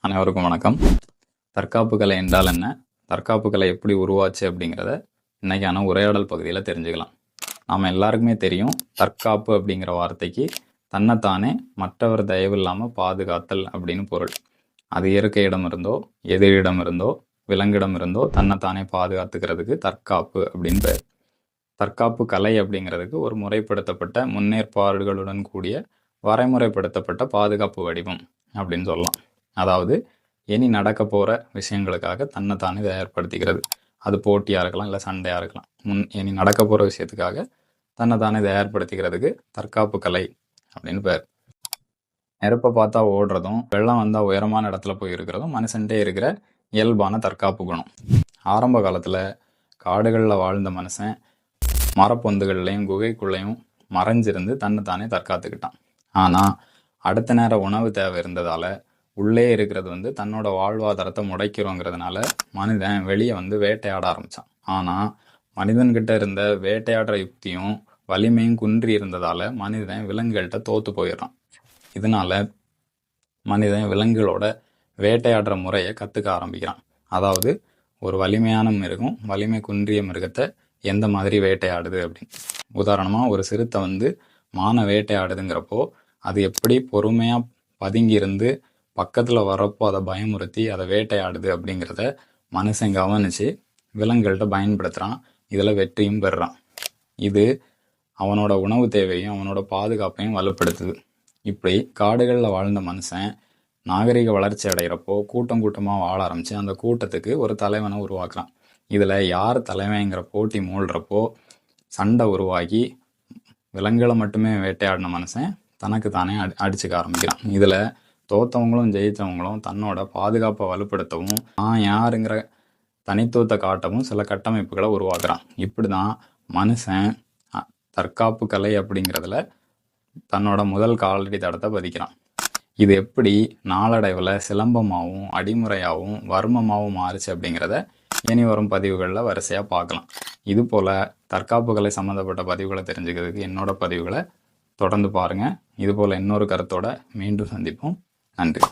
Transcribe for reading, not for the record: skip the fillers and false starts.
அனைவருக்கும் வணக்கம். தற்காப்பு கலை என்றால் என்ன, தற்காப்பு கலை எப்படி உருவாச்சு அப்படிங்கிறத இன்னைக்கான உரையாடல் பகுதியில் தெரிஞ்சுக்கலாம். நாம் எல்லாருக்குமே தெரியும், தற்காப்பு அப்படிங்கிற வார்த்தைக்கு தன்னைத்தானே மற்றவர் தயவு இல்லாமல் பாதுகாத்தல் அப்படின்னு பொருள். அது இயற்கையிடம் இருந்தோ எதிரிடம் இருந்தோ விலங்கிடம் இருந்தோ தன்னைத்தானே பாதுகாத்துக்கிறதுக்கு தற்காப்பு அப்படின்னு பேர். தற்காப்பு கலை அப்படிங்கிறதுக்கு ஒரு முறைப்படுத்தப்பட்ட முன்னேற்பாடுகளுடன் கூடிய வரைமுறைப்படுத்தப்பட்ட பாதுகாப்பு வடிவம் அப்படின்னு சொல்லலாம். அதாவது இனி நடக்க போகிற விஷயங்களுக்காக தன்னைத்தானே தயார்படுத்திக்கிறது. அது போட்டியாக இருக்கலாம், இல்லை சண்டையாக இருக்கலாம். இனி நடக்க போகிற விஷயத்துக்காக தன்னைத்தானே தயார்படுத்திக்கிறதுக்கு தற்காப்பு கலை அப்படின்னு பேர். நெருப்பை பார்த்தா ஓடுறதும் வெள்ளம் வந்தால் உயரமான இடத்துல போய் இருக்கிறதும் மனுஷன்ட்டே இருக்கிற இயல்பான தற்காப்பு குணம். ஆரம்ப காலத்தில் காடுகளில் வாழ்ந்த மனுஷன் மரப்பொந்துகள்லையும் குகைக்குள்ளேயும் மறைஞ்சிருந்து தன்னைத்தானே தற்காத்துக்கிட்டான். ஆனால் அடுத்த நேரம் உணவு தேவை இருந்ததால் உள்ளே இருக்கிறது தன்னோட வாழ்வாதாரத்தை முடைக்கிறோங்கிறதுனால மனிதன் வெளியே வேட்டையாட ஆரம்பித்தான். ஆனால் மனிதன்கிட்ட இருந்த வேட்டையாடுற யுக்தியும் வலிமையும் குன்றி இருந்ததால் மனிதன் விலங்குகள்கிட்ட தோற்று போயிடுறான். இதனால மனிதன் விலங்குகளோட வேட்டையாடுற முறையை கற்றுக்க ஆரம்பிக்கிறான். அதாவது ஒரு வலிமையான மிருகம் வலிமை குன்றிய மிருகத்தை எந்த மாதிரி வேட்டையாடுது அப்படின்னு. உதாரணமாக ஒரு சிறுத்தை மானை வேட்டையாடுதுங்கிறப்போ அது எப்படி பொறுமையாக பதுங்கி இருந்து பக்கத்தில் வரப்போ அதை பயமுறுத்தி அதை வேட்டையாடுது அப்படிங்கிறத மனுஷன் கவனித்து விலங்குகள்கிட்ட பயன்படுத்துகிறான். இதில் வெற்றியும் பெறுறான். இது அவனோட உணவு தேவையும் அவனோட பாதுகாப்பையும் வலுப்படுத்துது. இப்படி காடுகளில் வாழ்ந்த மனுஷன் நாகரிக வளர்ச்சி அடைகிறப்போ கூட்டம் கூட்டமாக வாழ ஆரம்பித்து அந்த கூட்டத்துக்கு ஒரு தலைவனை உருவாக்குறான். இதில் யார் தலைவங்கிற போட்டி மூழ்கிறப்போ சண்டை உருவாகி விலங்குகளை மட்டுமே வேட்டையாடின மனுஷன் தனக்கு தானே அடிச்சுக்க ஆரம்பிக்கிறான். இதில் தோத்தவங்களும் ஜெயித்தவங்களும் தன்னோட பாதுகாப்பை வலுப்படுத்தவும் நான் யாருங்கிற தனித்துவத்தை காட்டவும் சில கட்டமைப்புகளை உருவாக்குறான். இப்படி தான் மனுஷன் தற்காப்பு கலை அப்படிங்கிறதுல தன்னோட முதல் காலடி தடத்தை பதிக்கிறான். இது எப்படி நாளடைவில் சிலம்பமாகவும் அடிமுறையாகவும் வர்மமாகவும் மாறுச்சு அப்படிங்கிறத இனி வரும் பதிவுகளில் வரிசையாக பார்க்கலாம். இது போல் தற்காப்பு கலை சம்மந்தப்பட்ட பதிவுகளை தெரிஞ்சுக்கிறதுக்கு என்னோட பதிவுகளை தொடர்ந்து பாருங்கள். இதுபோல் இன்னொரு கருத்தோட மீண்டும் சந்திப்போம். நன்றி.